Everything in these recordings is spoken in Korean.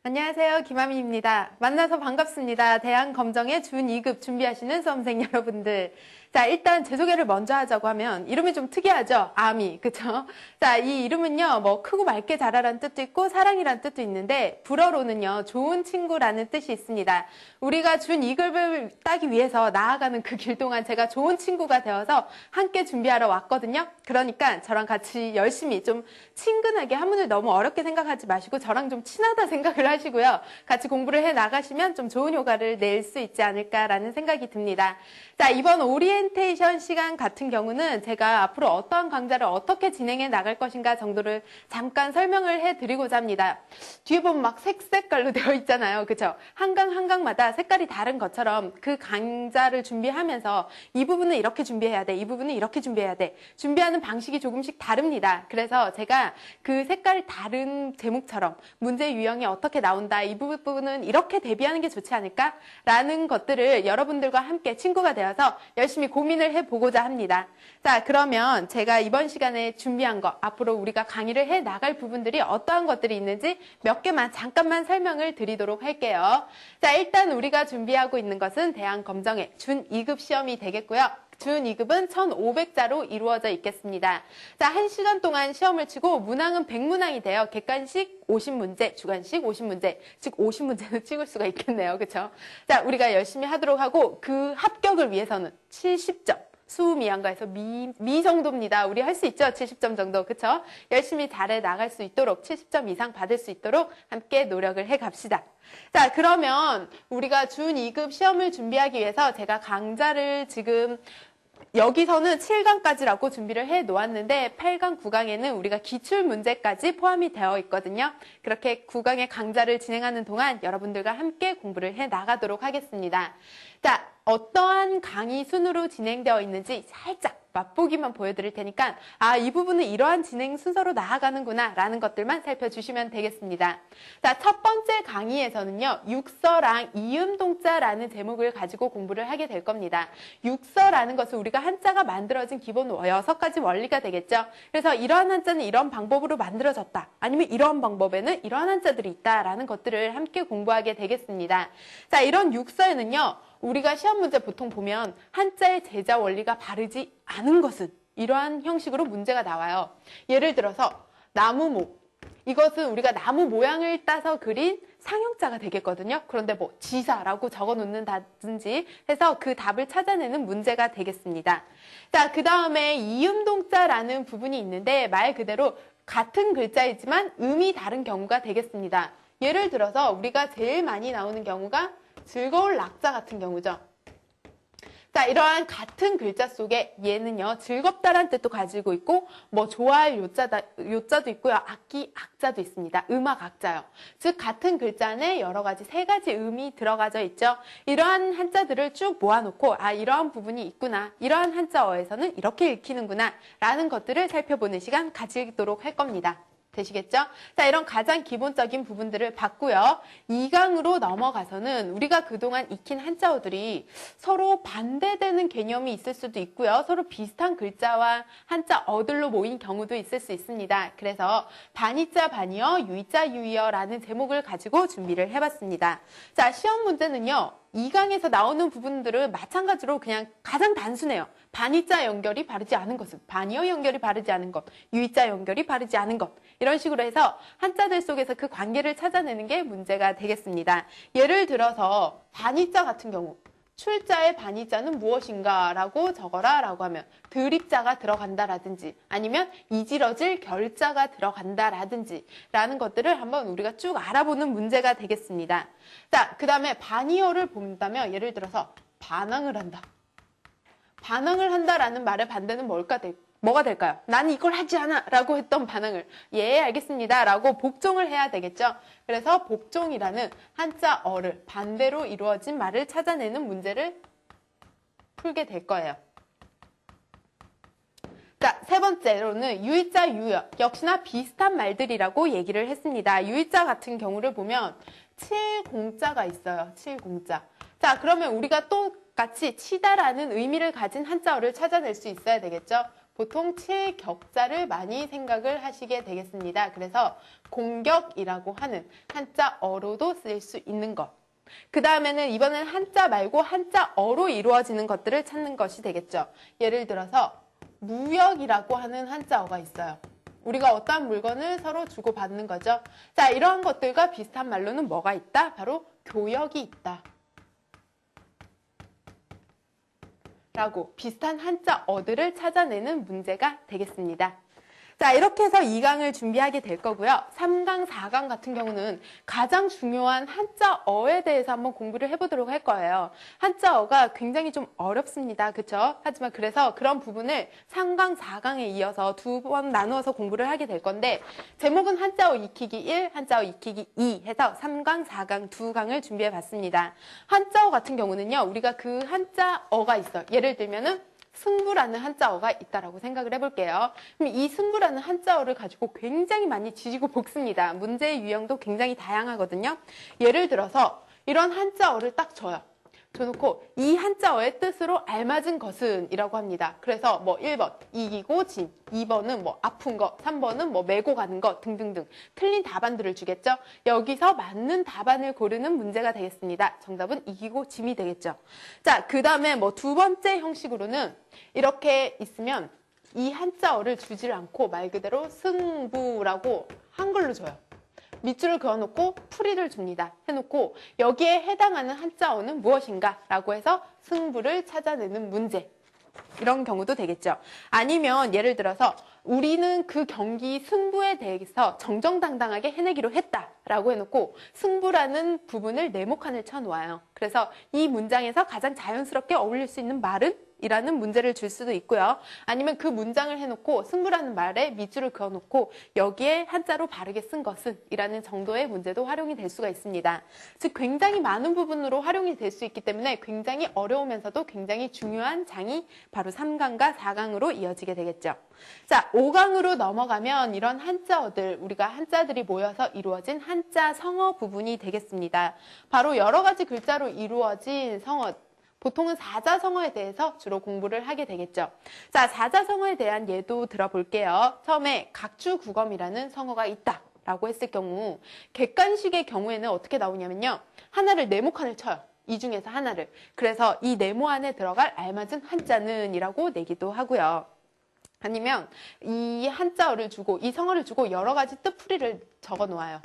안녕하세요. 김아미입니다. 만나서 반갑습니다. 대한검정의 준 2급 준비하시는 수험생 여러분들. 자, 일단 제 소개를 먼저 하자고 하면 이름이 좀 특이하죠? 아미, 그쵸? 자, 이 이름은요, 뭐 크고 맑게 자라라는 뜻도 있고 사랑이라는 뜻도 있는데 불어로는요, 좋은 친구라는 뜻이 있습니다. 우리가 준 2급을 따기 위해서 나아가는 그 길 동안 제가 좋은 친구가 되어서 함께 준비하러 왔거든요. 그러니까 저랑 같이 열심히 좀 친근하게 한문을 너무 어렵게 생각하지 마시고 저랑 좀 친하다 생각을 하시고요. 같이 공부를 해 나가시면 좀 좋은 효과를 낼 수 있지 않을까라는 생각이 듭니다. 자, 이번 오리엔테이션 시간 같은 경우는 제가 앞으로 어떠한 강좌를 어떻게 진행해 나갈 것인가 정도를 잠깐 설명을 해드리고자 합니다. 뒤에 보면 막 색깔로 되어 있잖아요. 그쵸? 한 강 한 강마다 색깔이 다른 것처럼 그 강좌를 준비하면서 이 부분은 이렇게 준비해야 돼. 이 부분은 이렇게 준비해야 돼. 준비하는 방식이 조금씩 다릅니다. 그래서 제가 그 색깔 다른 제목처럼 문제 유형이 어떻게 나온다. 이 부분은 이렇게 대비하는 게 좋지 않을까? 라는 것들을 여러분들과 함께 친구가 되어서 열심히 고민을 해보고자 합니다. 자, 그러면 제가 이번 시간에 준비한 거, 앞으로 우리가 강의를 해 나갈 부분들이 어떠한 것들이 있는지 몇 개만 잠깐만 설명을 드리도록 할게요. 자, 일단 우리가 준비하고 있는 것은 대한검정의 준 2급 시험이 되겠고요. 준 2급은 1,500자로 이루어져 있겠습니다. 자, 1시간 동안 시험을 치고 문항은 100문항이 돼요. 객관식 50문제, 주관식 50문제, 즉 50문제는 찍을 수가 있겠네요. 그쵸? 자, 우리가 열심히 하도록 하고 그 합격을 위해서는 70점. 수미양가에서 미 정도입니다. 우리 할 수 있죠? 70점 정도. 그쵸? 열심히 잘해 나갈 수 있도록 70점 이상 받을 수 있도록 함께 노력을 해 갑시다. 자, 그러면 우리가 준 2급 시험을 준비하기 위해서 제가 강좌를 지금 여기서는 7강까지라고 준비를 해 놓았는데 8강, 9강에는 우리가 기출문제까지 포함이 되어 있거든요. 그렇게 9강의 강좌를 진행하는 동안 여러분들과 함께 공부를 해 나가도록 하겠습니다. 자, 어떠한 강의 순으로 진행되어 있는지 살짝 맛보기만 보여드릴 테니까 이 부분은 이러한 진행 순서로 나아가는구나 라는 것들만 살펴주시면 되겠습니다. 자, 첫 번째 강의에서는요. 육서랑 이음동자라는 제목을 가지고 공부를 하게 될 겁니다. 육서라는 것은 우리가 한자가 만들어진 기본 6가지 원리가 되겠죠. 그래서 이러한 한자는 이런 방법으로 만들어졌다. 아니면 이러한 방법에는 이러한 한자들이 있다라는 것들을 함께 공부하게 되겠습니다. 자, 이런 육서에는요. 우리가 시험 문제 보통 보면 한자의 제자 원리가 바르지 않은 것은 이러한 형식으로 문제가 나와요. 예를 들어서 나무목. 이것은 우리가 나무 모양을 따서 그린 상형자가 되겠거든요. 그런데 뭐 지사라고 적어 놓는다든지 해서 그 답을 찾아내는 문제가 되겠습니다. 자, 그 다음에 이음동자라는 부분이 있는데 말 그대로 같은 글자이지만 음이 다른 경우가 되겠습니다. 예를 들어서 우리가 제일 많이 나오는 경우가 즐거울 낙자 같은 경우죠. 자, 이러한 같은 글자 속에 얘는요, 즐겁다란 뜻도 가지고 있고, 뭐, 좋아할 요자도 있고요, 악기, 악자도 있습니다. 음악, 악자요. 즉, 같은 글자 안에 여러 가지, 3가지 음이 들어가져 있죠. 이러한 한자들을 쭉 모아놓고, 이러한 부분이 있구나. 이러한 한자어에서는 이렇게 읽히는구나. 라는 것들을 살펴보는 시간 가지도록 할 겁니다. 되시겠죠? 자, 이런 가장 기본적인 부분들을 봤고요. 2강으로 넘어가서는 우리가 그동안 익힌 한자어들이 서로 반대되는 개념이 있을 수도 있고요. 서로 비슷한 글자와 한자어들로 모인 경우도 있을 수 있습니다. 그래서 반이자 반이어, 유이자 유이어라는 제목을 가지고 준비를 해봤습니다. 자, 시험 문제는요. 2강에서 나오는 부분들은 마찬가지로 그냥 가장 단순해요. 반이자 연결이 바르지 않은 것은 반이어 연결이 바르지 않은 것, 유이자 연결이 바르지 않은 것 이런 식으로 해서 한자들 속에서 그 관계를 찾아내는 게 문제가 되겠습니다. 예를 들어서 반이자 같은 경우 출자의 반이자는 무엇인가 라고 적어라 라고 하면 드립자가 들어간다라든지 아니면 이지러질 결자가 들어간다라든지 라는 것들을 한번 우리가 쭉 알아보는 문제가 되겠습니다. 자, 그 다음에 반이어를 본다면 예를 들어서 반항을 한다. 반항을 한다라는 말의 반대는 뭐가 될까요? 나는 이걸 하지 않아 라고 했던 반항을 예 알겠습니다 라고 복종을 해야 되겠죠. 그래서 복종이라는 한자어를 반대로 이루어진 말을 찾아내는 문제를 풀게 될 거예요. 자, 세 번째로는 유의자 유여 역시나 비슷한 말들이라고 얘기를 했습니다. 유의자 같은 경우를 보면 칠공자가 있어요. 칠공자. 자, 그러면 우리가 똑같이 치다라는 의미를 가진 한자어를 찾아낼 수 있어야 되겠죠. 보통 칠격자를 많이 생각을 하시게 되겠습니다. 그래서 공격이라고 하는 한자어로도 쓸 수 있는 것. 그 다음에는 이번엔 한자 말고 한자어로 이루어지는 것들을 찾는 것이 되겠죠. 예를 들어서 무역이라고 하는 한자어가 있어요. 우리가 어떠한 물건을 서로 주고받는 거죠. 자, 이러한 것들과 비슷한 말로는 뭐가 있다? 바로 교역이 있다. 라고 비슷한 한자어들을 찾아내는 문제가 되겠습니다. 자, 이렇게 해서 2강을 준비하게 될 거고요. 3강, 4강 같은 경우는 가장 중요한 한자어에 대해서 한번 공부를 해보도록 할 거예요. 한자어가 굉장히 좀 어렵습니다. 그쵸? 하지만 그래서 그런 부분을 3강, 4강에 이어서 두 번 나누어서 공부를 하게 될 건데 제목은 한자어 익히기 1, 한자어 익히기 2 해서 3강, 4강 두 강을 준비해 봤습니다. 한자어 같은 경우는요. 우리가 그 한자어가 있어요. 예를 들면은 승부라는 한자어가 있다라고 생각을 해볼게요. 그럼 이 승부라는 한자어를 가지고 굉장히 많이 지지고 볶습니다. 문제의 유형도 굉장히 다양하거든요. 예를 들어서 이런 한자어를 딱 줘요. 줘놓고 이 한자어의 뜻으로 알맞은 것은 이라고 합니다. 그래서 뭐 1번 이기고 진, 2번은 뭐 아픈 거, 3번은 뭐 메고 가는 거 등등등 틀린 답안들을 주겠죠. 여기서 맞는 답안을 고르는 문제가 되겠습니다. 정답은 이기고 짐이 되겠죠. 자, 그 다음에 뭐 두 번째 형식으로는 이렇게 있으면 이 한자어를 주질 않고 말 그대로 승부라고 한글로 줘요. 밑줄을 그어놓고 풀이를 줍니다. 해놓고 여기에 해당하는 한자어는 무엇인가 라고 해서 승부를 찾아내는 문제. 이런 경우도 되겠죠. 아니면 예를 들어서 우리는 그 경기 승부에 대해서 정정당당하게 해내기로 했다라고 해놓고 승부라는 부분을 네모칸을 쳐놓아요. 그래서 이 문장에서 가장 자연스럽게 어울릴 수 있는 말은? 이라는 문제를 줄 수도 있고요. 아니면 그 문장을 해놓고 승부라는 말에 밑줄을 그어놓고 여기에 한자로 바르게 쓴 것은 이라는 정도의 문제도 활용이 될 수가 있습니다. 즉 굉장히 많은 부분으로 활용이 될 수 있기 때문에 굉장히 어려우면서도 굉장히 중요한 장이 바로 3강과 4강으로 이어지게 되겠죠. 자, 5강으로 넘어가면 이런 한자어들, 우리가 한자들이 모여서 이루어진 한자 성어 부분이 되겠습니다. 바로 여러 가지 글자로 이루어진 성어, 보통은 사자성어에 대해서 주로 공부를 하게 되겠죠. 자, 사자성어에 대한 예도 들어볼게요. 처음에 각주국엄이라는 성어가 있다라고 했을 경우 객관식의 경우에는 어떻게 나오냐면요. 하나를 네모칸을 쳐요. 이 중에서 하나를. 그래서 이 네모 안에 들어갈 알맞은 한자는 이라고 내기도 하고요. 아니면 이 한자어를 주고 이 성어를 주고 여러 가지 뜻풀이를 적어 놓아요.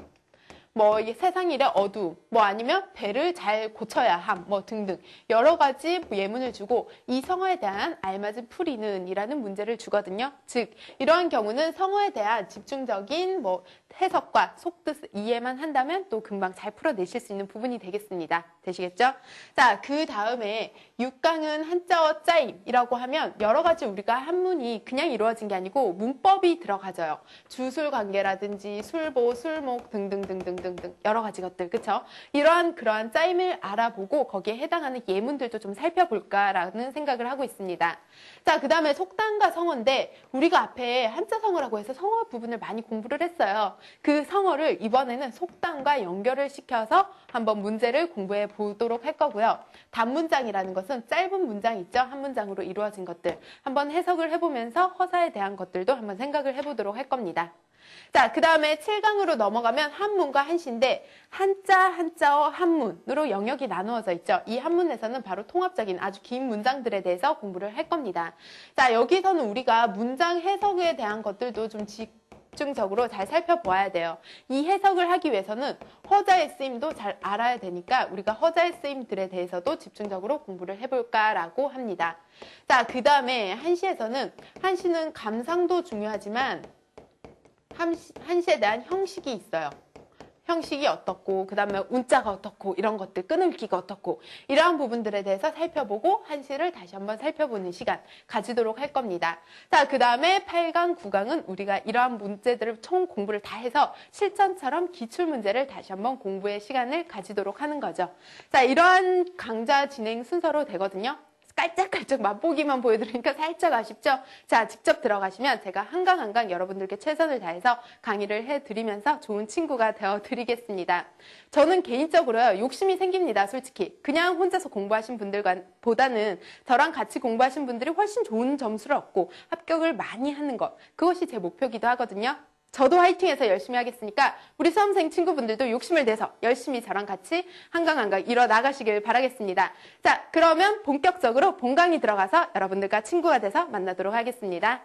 뭐 세상 일의 어두움, 뭐 아니면 배를 잘 고쳐야 함, 뭐 등등 여러 가지 예문을 주고 이 성어에 대한 알맞은 풀이는 이라는 문제를 주거든요. 즉 이러한 경우는 성어에 대한 집중적인 뭐 해석과 속뜻 이해만 한다면 또 금방 잘 풀어내실 수 있는 부분이 되겠습니다. 되시겠죠? 자, 그 다음에 6강은 한자어 짜임이라고 하면 여러 가지 우리가 한문이 그냥 이루어진 게 아니고 문법이 들어가져요. 주술 관계라든지 술보, 술목 등등등등등 여러 가지 것들, 그쵸? 그러한 짜임을 알아보고 거기에 해당하는 예문들도 좀 살펴볼까라는 생각을 하고 있습니다. 자, 그 다음에 속담과 성어인데 우리가 앞에 한자 성어라고 해서 성어 부분을 많이 공부를 했어요. 그 성어를 이번에는 속담과 연결을 시켜서 한번 문제를 공부해 보도록 할 거고요. 단문장이라는 것은 짧은 문장 있죠? 한 문장으로 이루어진 것들. 한번 해석을 해보면서 허사에 대한 것들도 한번 생각을 해보도록 할 겁니다. 자, 그 다음에 7강으로 넘어가면 한문과 한시인데 한자, 한자어, 한문으로 영역이 나누어져 있죠. 이 한문에서는 바로 통합적인 아주 긴 문장들에 대해서 공부를 할 겁니다. 자, 여기서는 우리가 문장 해석에 대한 것들도 좀 집중적으로 잘 살펴보아야 돼요. 이 해석을 하기 위해서는 허자의 쓰임도 잘 알아야 되니까 우리가 허자의 쓰임들에 대해서도 집중적으로 공부를 해볼까라고 합니다. 자, 그 다음에 한시는 감상도 중요하지만 한시에 대한 형식이 있어요. 형식이 어떻고 그 다음에 운자가 어떻고 이런 것들, 끊을기가 어떻고 이러한 부분들에 대해서 살펴보고 한시를 다시 한번 살펴보는 시간 가지도록 할 겁니다. 자, 그 다음에 8강, 9강은 우리가 이러한 문제들을 총 공부를 다 해서 실전처럼 기출문제를 다시 한번 공부의 시간을 가지도록 하는 거죠. 자, 이러한 강좌 진행 순서로 되거든요. 깔짝깔짝 맛보기만 보여드리니까 살짝 아쉽죠? 자, 직접 들어가시면 제가 한강 여러분들께 최선을 다해서 강의를 해드리면서 좋은 친구가 되어드리겠습니다. 저는 개인적으로요, 욕심이 생깁니다, 솔직히. 그냥 혼자서 공부하신 분들보다는 저랑 같이 공부하신 분들이 훨씬 좋은 점수를 얻고 합격을 많이 하는 것, 그것이 제 목표기도 하거든요. 저도 화이팅해서 열심히 하겠으니까 우리 수험생 친구분들도 욕심을 내서 열심히 저랑 같이 한강 이뤄나가시길 바라겠습니다. 자, 그러면 본격적으로 본강의 들어가서 여러분들과 친구가 돼서 만나도록 하겠습니다.